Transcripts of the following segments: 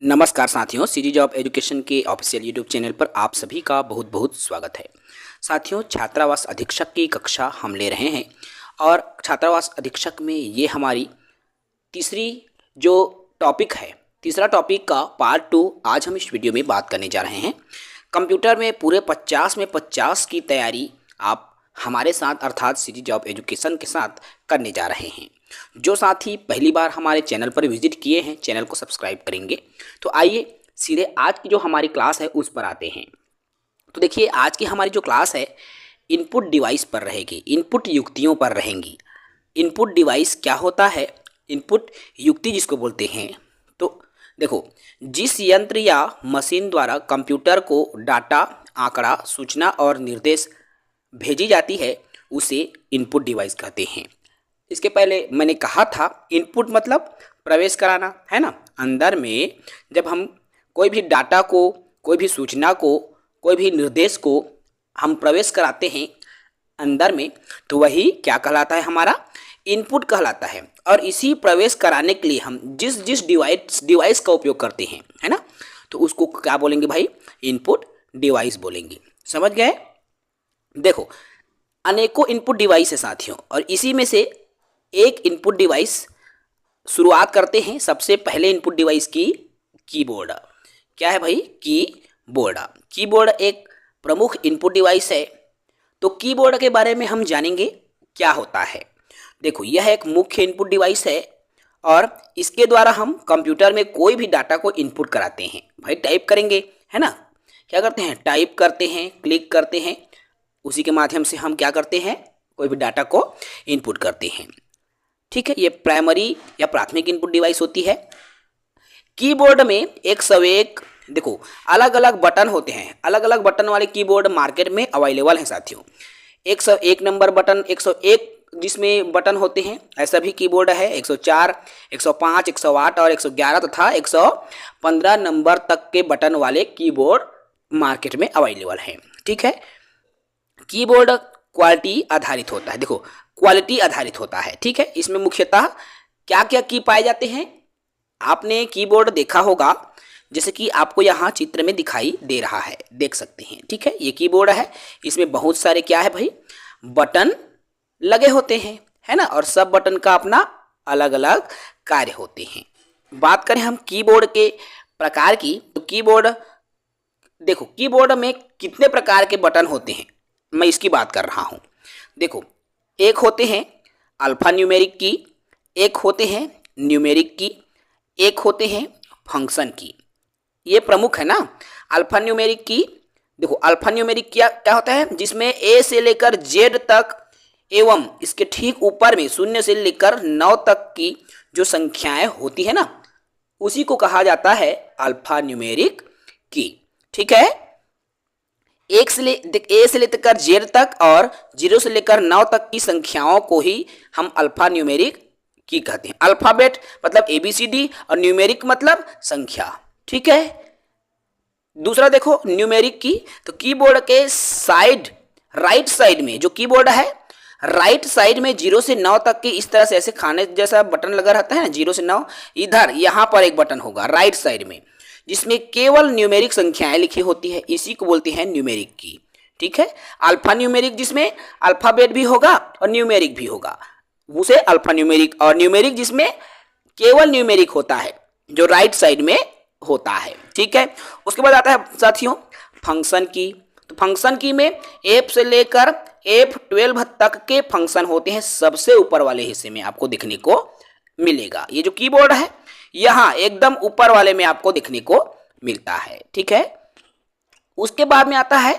नमस्कार साथियों, CG job education के ऑफिशियल यूट्यूब चैनल पर आप सभी का बहुत बहुत स्वागत है। साथियों, छात्रावास अधीक्षक की कक्षा हम ले रहे हैं और छात्रावास अधीक्षक में ये हमारी तीसरी जो टॉपिक है, तीसरा टॉपिक का पार्ट 2 आज हम इस वीडियो में बात करने जा रहे हैं। कंप्यूटर में पूरे 50 में 50 की तैयारी आप हमारे साथ अर्थात सीजी जॉब एजुकेशन के साथ करने जा रहे हैं। जो साथी पहली बार हमारे चैनल पर विजिट किए हैं, चैनल को सब्सक्राइब करेंगे। तो आइए सीधे आज की जो हमारी क्लास है उस पर आते हैं। तो देखिए, आज की हमारी जो क्लास है इनपुट डिवाइस पर रहेगी, इनपुट युक्तियों पर रहेंगी। इनपुट डिवाइस क्या होता है, इनपुट युक्ति जिसको बोलते हैं। तो देखो, जिस यंत्र या मशीन द्वारा कंप्यूटर को डाटा, आंकड़ा, सूचना और निर्देश भेजी जाती है उसे इनपुट डिवाइस कहते हैं। इसके पहले मैंने कहा था इनपुट मतलब प्रवेश कराना, है ना। अंदर में जब हम कोई भी डाटा को, कोई भी सूचना को, कोई भी निर्देश को हम प्रवेश कराते हैं अंदर में, तो वही क्या कहलाता है, हमारा इनपुट कहलाता है। और इसी प्रवेश कराने के लिए हम जिस जिस डिवाइस का उपयोग करते हैं, है ना, तो उसको क्या बोलेंगे भाई, इनपुट डिवाइस बोलेंगे। समझ गए। देखो, अनेकों इनपुट डिवाइस है साथियों, और इसी में से एक इनपुट डिवाइस शुरुआत करते हैं। सबसे पहले इनपुट डिवाइस की कीबोर्ड। क्या है भाई, कीबोर्ड। कीबोर्ड एक प्रमुख इनपुट डिवाइस है। तो कीबोर्ड के बारे में हम जानेंगे क्या होता है। देखो, यह एक मुख्य इनपुट डिवाइस है और इसके द्वारा हम कंप्यूटर में कोई भी डाटा को इनपुट कराते हैं। भाई टाइप करेंगे, है ना, क्या करते हैं, टाइप करते हैं, क्लिक करते हैं, उसी के माध्यम से हम क्या करते हैं, कोई भी डाटा को इनपुट करते हैं। ठीक है, ये प्राइमरी या प्राथमिक इनपुट डिवाइस होती है। कीबोर्ड में 101 देखो अलग अलग बटन होते हैं। अलग अलग बटन वाले कीबोर्ड मार्केट में अवेलेबल हैं साथियों। 101 नंबर बटन, 101 जिसमें बटन होते हैं, ऐसा भी कीबोर्ड है। 104, 105, 108 और 111 तथा 115 नंबर तक के बटन वाले कीबोर्ड मार्केट में अवेलेबल हैं। ठीक है, कीबोर्ड क्वालिटी आधारित होता है। देखो, क्वालिटी आधारित होता है। ठीक है, इसमें मुख्यतः क्या क्या की पाए जाते हैं। आपने कीबोर्ड देखा होगा, जैसे कि आपको यहाँ चित्र में दिखाई दे रहा है, देख सकते हैं। ठीक है, ये कीबोर्ड है, इसमें बहुत सारे क्या है भाई, बटन लगे होते हैं, है ना, और सब बटन का अपना अलग अलग कार्य होते हैं। बात करें हम कीबोर्ड के प्रकार की, तो कीबोर्ड देखो, कीबोर्ड में कितने प्रकार के बटन होते हैं मैं इसकी बात कर रहा हूँ। देखो, एक होते हैं अल्फा न्यूमेरिक की, एक होते हैं न्यूमेरिक की, एक होते हैं फंक्शन की। ये प्रमुख है ना। अल्फा न्यूमेरिक की, देखो अल्फा न्यूमेरिक क्या क्या होता है, जिसमें ए से लेकर जेड तक एवं इसके ठीक ऊपर में 0 से लेकर 9 तक की जो संख्याएं होती है ना, उसी को कहा जाता है अल्फा न्यूमेरिक की। ठीक है, ए से लेकर जेड तक और 0 से लेकर 9 तक की संख्याओं को ही हम अल्फा न्यूमेरिक की कहते हैं। अल्फाबेट मतलब ABCD और न्यूमेरिक मतलब संख्या। ठीक है, दूसरा देखो न्यूमेरिक की, तो कीबोर्ड के साइड, राइट साइड में जो कीबोर्ड है, राइट साइड में 0 से 9 तक की इस तरह से ऐसे खाने जैसा बटन लगा रहता है ना, 0 से 9, इधर यहां पर एक बटन होगा राइट साइड में, जिसमें केवल न्यूमेरिक संख्याएं लिखी होती है, इसी को बोलते हैं न्यूमेरिक की। ठीक है, अल्फा न्यूमेरिक जिसमें अल्फाबेट भी होगा और न्यूमेरिक भी होगा, उसे अल्फा न्यूमेरिक। और न्यूमेरिक जिसमें केवल न्यूमेरिक होता है, जो राइट साइड में होता है। ठीक है, उसके बाद आता है साथियों फंक्शन की। तो फंक्शन की में F से लेकर F12 तक के फंक्शन होते हैं। सबसे ऊपर वाले हिस्से में आपको देखने को मिलेगा। ये जो कीबोर्ड है यहाँ एकदम ऊपर वाले में आपको देखने को मिलता है। ठीक है, उसके बाद में आता है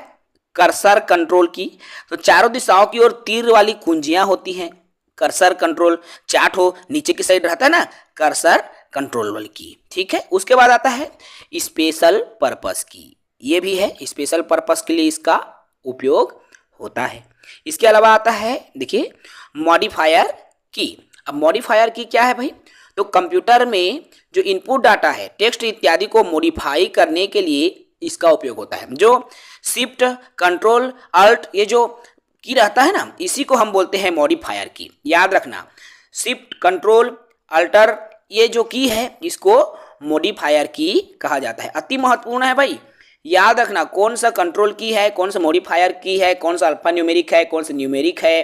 कर्सर कंट्रोल की। तो चारों दिशाओं की ओर तीर वाली कुंजियां होती हैं। कर्सर कंट्रोल चार्ट हो नीचे की साइड रहता है ना, कर्सर कंट्रोल वाली की। ठीक है, उसके बाद आता है स्पेशल पर्पस की। ये भी है, स्पेशल पर्पस के लिए इसका उपयोग होता है। इसके अलावा आता है देखिए मॉडिफायर की। अब मॉडिफायर की क्या है भाई, तो कंप्यूटर में जो इनपुट डाटा है, टेक्स्ट इत्यादि को मॉडिफाई करने के लिए इसका उपयोग होता है। जो शिफ्ट, कंट्रोल, अल्ट, ये जो की रहता है ना, इसी को हम बोलते हैं मॉडिफायर की। याद रखना, शिफ्ट, कंट्रोल, अल्टर, ये जो की है इसको मॉडिफायर की कहा जाता है। अति महत्वपूर्ण है भाई, याद रखना कौन सा कंट्रोल की है, कौन सा मॉडिफायर की है, कौन सा अल्फा न्यूमेरिक है, कौन सा न्यूमेरिक है,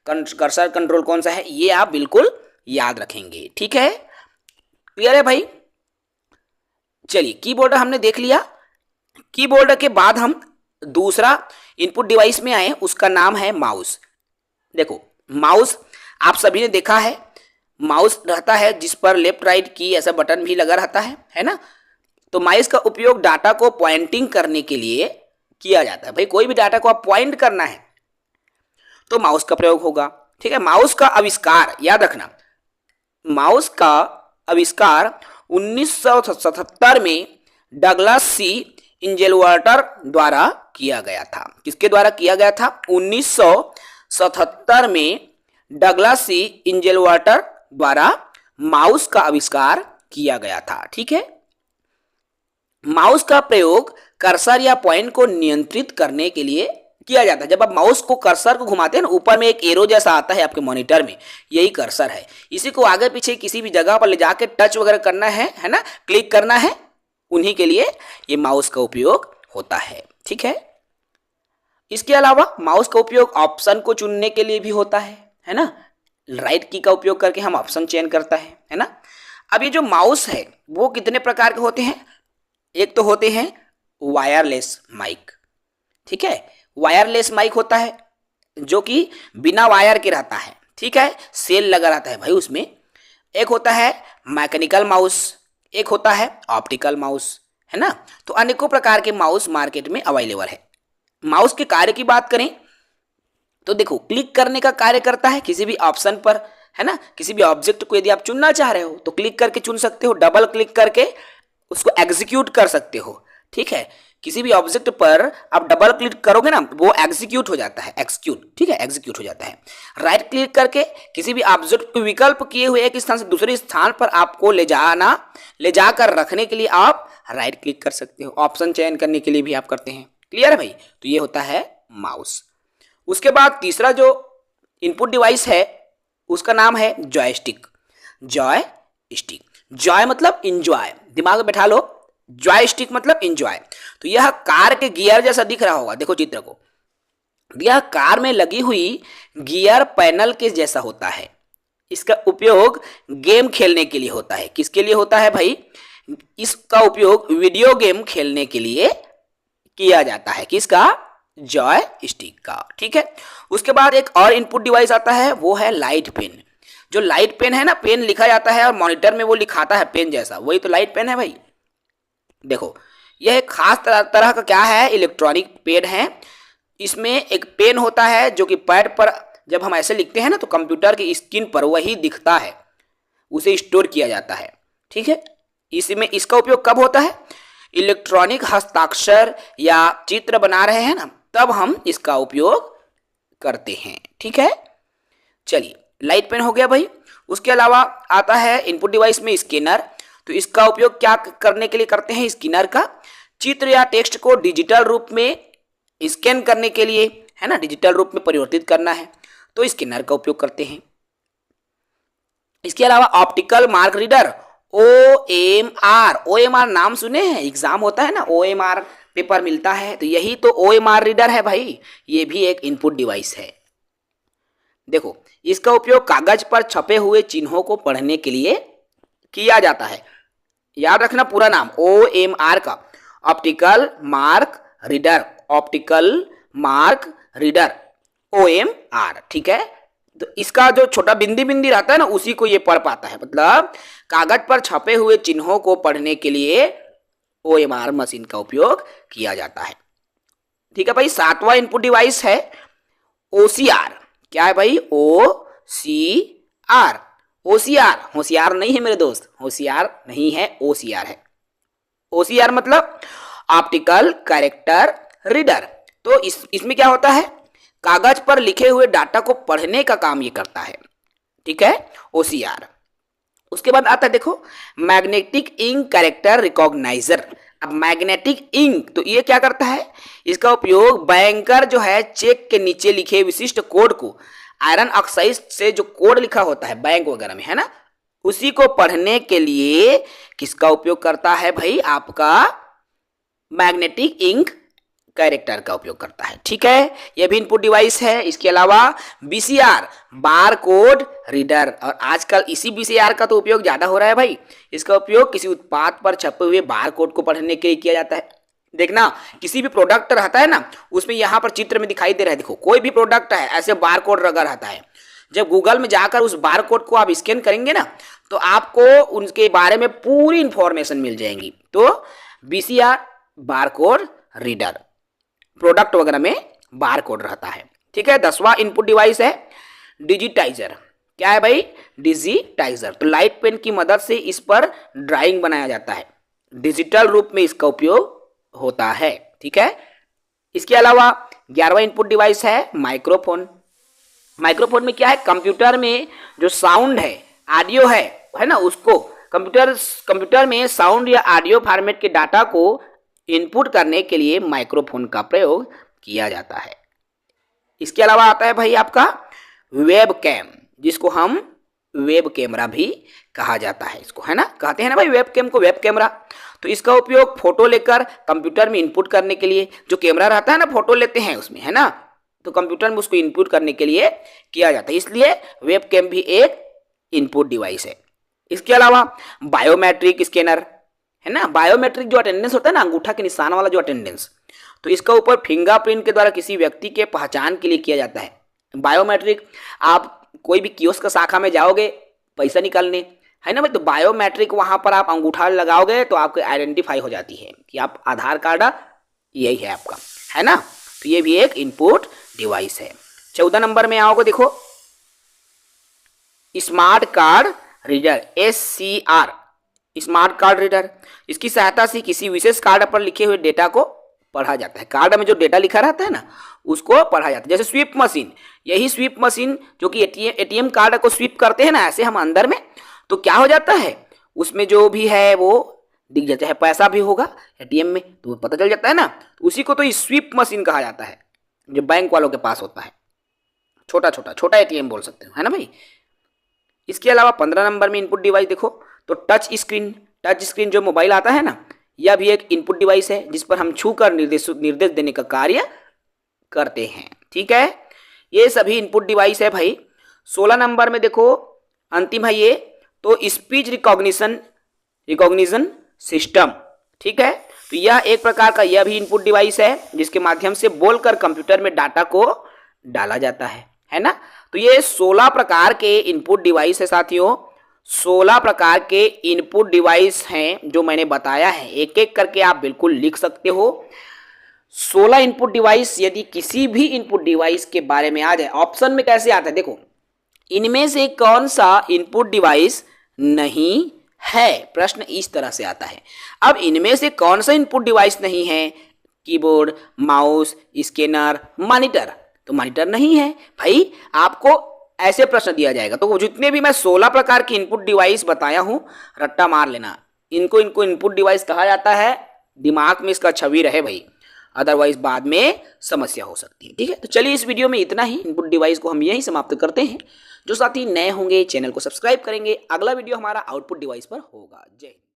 कर्सर कंट्रोल कौन सा है, ये आप बिल्कुल याद रखेंगे। ठीक है, क्लियर है भाई। चलिए कीबोर्ड हमने देख लिया। कीबोर्ड के बाद हम दूसरा इनपुट डिवाइस में आए, उसका नाम है माउस। देखो माउस आप सभी ने देखा है, माउस रहता है जिस पर लेफ्ट राइट की ऐसा बटन भी लगा रहता है ना। तो माउस का उपयोग डाटा को पॉइंटिंग करने के लिए किया जाता है। भाई कोई भी डाटा को आप पॉइंट करना है तो माउस का प्रयोग होगा। ठीक है, माउस का आविष्कार याद रखना, माउस का आविष्कार 1977 में डगलस सी इंजेलवर्टर द्वारा किया गया था। किसके द्वारा किया गया था? 1977 में डगलस सी इंजेलवर्टर द्वारा माउस का आविष्कार किया गया था। ठीक है, माउस का प्रयोग कर्सर या पॉइंट को नियंत्रित करने के लिए किया जाता है। जब आप माउस को कर्सर को घुमाते हैं ना, ऊपर में एक एरो जैसा आता है आपके मॉनिटर में, यही कर्सर है। इसी को आगे पीछे किसी भी जगह पर ले जाके टच वगैरह करना है ना, क्लिक करना है, उन्हीं के लिए ये माउस का उपयोग होता है। ठीक है, इसके अलावा माउस का उपयोग ऑप्शन को चुनने के लिए भी होता है ना। राइट की का उपयोग करके हम ऑप्शन चयन करता है ना। अब ये जो माउस है वो कितने प्रकार के होते हैं? एक तो होते हैं वायरलेस माइक। ठीक है, वायरलेस माइक होता है जो कि बिना वायर के रहता है। ठीक है, सेल लगा रहता है भाई उसमें। एक होता है मैकेनिकल माउस, एक होता है ऑप्टिकल माउस, है ना। तो अनेकों प्रकार के माउस मार्केट में अवेलेबल है। माउस के कार्य की बात करें तो देखो, क्लिक करने का कार्य करता है किसी भी ऑप्शन पर, है ना। किसी भी ऑब्जेक्ट को यदि आप चुनना चाह रहे हो तो क्लिक करके चुन सकते हो, डबल क्लिक करके उसको एग्जीक्यूट कर सकते हो। ठीक है, किसी भी ऑब्जेक्ट पर आप डबल क्लिक करोगे ना, वो एग्जीक्यूट हो जाता है, एक्सक्यूट। ठीक है, एग्जीक्यूट हो जाता है। राइट क्लिक करके किसी भी ऑब्जेक्ट को विकल्प किए हुए एक स्थान से दूसरे स्थान पर आपको ले जाकर रखने के लिए आप राइट क्लिक कर सकते हो। ऑप्शन चयन करने के लिए भी आप करते हैं। क्लियर है भाई, तो ये होता है माउस। उसके बाद तीसरा जो इनपुट डिवाइस है उसका नाम है जॉयस्टिक। जॉयस्टिक, जॉय मतलब इंजॉय, दिमाग में बैठा लो, जॉयस्टिक मतलब इंजॉय। तो यह कार के गियर जैसा दिख रहा होगा, देखो चित्र को, यह कार में लगी हुई गियर पैनल के जैसा होता है। इसका उपयोग गेम खेलने के लिए होता है। किसके लिए होता है भाई? इसका उपयोग वीडियो गेम खेलने के लिए किया जाता है। किसका? जॉयस्टिक का। ठीक है, उसके बाद एक और इनपुट डिवाइस आता है, वो है लाइट पेन। जो लाइट पेन है ना, पेन लिखा जाता है और मॉनिटर में वो लिखाता है पेन जैसा, वही तो लाइट पेन है भाई। देखो, यह एक खास तरह का क्या है, इलेक्ट्रॉनिक पेन है। इसमें एक पेन होता है जो कि पैड पर जब हम ऐसे लिखते हैं ना तो कंप्यूटर की स्क्रीन पर वही दिखता है, उसे स्टोर किया जाता है। ठीक है, इसमें इसका उपयोग कब होता है? इलेक्ट्रॉनिक हस्ताक्षर या चित्र बना रहे हैं ना, तब हम इसका उपयोग करते हैं। ठीक है, चलिए लाइट पेन हो गया भाई। उसके अलावा आता है इनपुट डिवाइस में स्कैनर। तो इसका उपयोग क्या करने के लिए करते हैं? स्कैनर का चित्र या टेक्स्ट को डिजिटल रूप में स्कैन करने के लिए, है ना, डिजिटल रूप में परिवर्तित करना है तो स्कैनर का उपयोग करते हैं। इसके अलावा ऑप्टिकल मार्क रीडर, OMR नाम सुने हैं, एग्जाम होता है ना, OMR पेपर मिलता है, तो यही तो OMR रीडर है भाई। ये भी एक इनपुट डिवाइस है। देखो, इसका उपयोग कागज पर छपे हुए चिन्हों को पढ़ने के लिए किया जाता है। याद रखना पूरा नाम OMR का, optical mark reader, optical mark reader, OMR। ठीक है, तो इसका जो छोटा बिंदी बिंदी रहता है ना, उसी को ये पढ़ पाता है। मतलब कागज पर छपे हुए चिन्हों को पढ़ने के लिए OMR मशीन का उपयोग किया जाता है। ठीक है भाई, सातवां इनपुट डिवाइस है OCR। क्या है भाई? OCR। OCR होशियार नहीं है मेरे दोस्त, होशियार नहीं है, OCR है। OCR मतलब ऑप्टिकल कैरेक्टर रीडर। तो इसमें क्या होता है? कागज पर लिखे हुए डाटा को पढ़ने का काम ये करता है। ठीक है, OCR। उसके बाद आता है देखो मैग्नेटिक इंक कैरेक्टर रिकॉग्नाइजर। अब मैग्नेटिक इंक तो ये क्या करता है? इसका उपयोग बैंकर जो है चेक के नीचे लिखे विशिष्ट कोड को आयरन ऑक्साइड से जो कोड लिखा होता है बैंक वगैरह में, है ना, उसी को पढ़ने के लिए किसका उपयोग करता है भाई, आपका मैग्नेटिक इंक कैरेक्टर का उपयोग करता है। ठीक है, यह भी इनपुट डिवाइस है। इसके अलावा बीसीआर, बार कोड रीडर, और आजकल इसी बीसीआर का तो उपयोग ज्यादा हो रहा है भाई। इसका उपयोग किसी उत्पाद पर छपे हुए बार कोड को पढ़ने के लिए किया जाता है। देखना, किसी भी प्रोडक्ट रहता है ना, उसमें यहाँ पर चित्र में दिखाई दे रहा है, देखो कोई भी प्रोडक्ट है ऐसे बार कोड लगा रहता है। जब गूगल में जाकर उस बार कोड को आप स्कैन करेंगे ना, तो आपको उनके बारे में पूरी इंफॉर्मेशन मिल जाएंगी। तो BCR, bar code reader, product वगैरह में बार कोड रहता है। ठीक है, 10वां इनपुट डिवाइस है डिजिटाइजर। क्या है भाई, डिजिटाइजर। तो लाइट पेन की मदद से इस पर ड्राइंग बनाया जाता है, डिजिटल रूप में इसका उपयोग होता है। ठीक है, इसके अलावा 11वां इनपुट डिवाइस है माइक्रोफोन। माइक्रोफोन में क्या है, कंप्यूटर में जो साउंड है, ऑडियो है ना, उसको कंप्यूटर में साउंड या ऑडियो फॉर्मेट के डाटा को इनपुट करने के लिए माइक्रोफोन का प्रयोग किया जाता है। इसके अलावा आता है भाई आपका वेब कैम, जिसको हम वेब कैमरा भी कहा जाता है, इसको है ना, कहते हैं ना भाई वेब कैम को, वेब कैमरा। तो इसका उपयोग फोटो लेकर कंप्यूटर में इनपुट करने के लिए, जो कैमरा रहता है ना, फोटो लेते हैं उसमें, है ना, तो कंप्यूटर में उसको इनपुट करने के लिए किया जाता है। इसलिए वेब कैम भी एक इनपुट डिवाइस है। इसके अलावा बायोमेट्रिक स्कैनर है ना, बायोमेट्रिक जो अटेंडेंस होता है ना, अंगूठा के निशान वाला जो अटेंडेंस, तो इसका ऊपर फिंगरप्रिंट के द्वारा किसी व्यक्ति के पहचान के लिए किया जाता है। बायोमेट्रिक, आप कोई भी कियोस्क का शाखा में जाओगे पैसा निकालने, है ना भाई, तो बायोमेट्रिक वहां पर आप अंगूठा लगाओगे तो आपको आइडेंटिफाई हो जाती है कि आप आधार कार्ड यही है आपका, है ना। तो ये भी एक इनपुट डिवाइस है। 14 नंबर में आओगे, देखो smart card reader, SCR, smart card reader. इसकी सहायता से किसी विशेष कार्ड पर लिखे हुए डेटा को पढ़ा जाता है। कार्ड में जो डेटा लिखा रहता है ना, उसको पढ़ा जाता है। जैसे स्वीप मशीन, यही स्वीप मशीन जो कि एटीएम कार्ड को स्वीप करते हैं ना, ऐसे हम अंदर में, तो क्या हो जाता है, उसमें जो भी है वो दिख जाता है। पैसा भी होगा एटीएम में तो पता चल जाता है ना, उसी को तो स्वीप मशीन कहा जाता है, जो बैंक वालों के पास होता है। छोटा एटीएम बोल सकते हो, है ना भाई। इसके अलावा 15 नंबर में इनपुट डिवाइस देखो, तो टच स्क्रीन जो मोबाइल आता है ना, यह भी एक इनपुट डिवाइस है, जिस पर हम छूकर निर्देश देने का कार्य करते हैं। ठीक है, ये सभी इनपुट डिवाइस है भाई। 16 नंबर में देखो, अंतिम है ये, तो स्पीच रिकॉग्निशन सिस्टम। ठीक है, तो यह एक प्रकार का यह भी इनपुट डिवाइस है, जिसके माध्यम से बोलकर कंप्यूटर में डाटा को डाला जाता है ना। तो ये 16 प्रकार के इनपुट डिवाइस है साथियों। 16 प्रकार के इनपुट डिवाइस हैं जो मैंने बताया है, एक एक करके आप बिल्कुल लिख सकते हो। 16 इनपुट डिवाइस, यदि किसी भी इनपुट डिवाइस के बारे में आ जाए, ऑप्शन में कैसे आता है देखो, इनमें से कौन सा इनपुट डिवाइस नहीं है, प्रश्न इस तरह से आता है। अब इनमें से कौन सा इनपुट डिवाइस नहीं है, कीबोर्ड, माउस, स्कैनर, मॉनिटर, तो मॉनिटर नहीं है भाई। आपको ऐसे प्रश्न दिया जाएगा, तो जितने भी मैं 16 प्रकार के इनपुट डिवाइस बताया हूं, रट्टा मार लेना, इनको इनपुट डिवाइस कहा जाता है। दिमाग में इसका छवि रहे भाई, अदरवाइज बाद में समस्या हो सकती है। ठीक है, तो चलिए इस वीडियो में इतना ही। इनपुट डिवाइस को हम यहीं समाप्त करते हैं। जो साथी नए होंगे चैनल को सब्सक्राइब करेंगे। अगला वीडियो हमारा आउटपुट डिवाइस पर होगा। जय हिंद।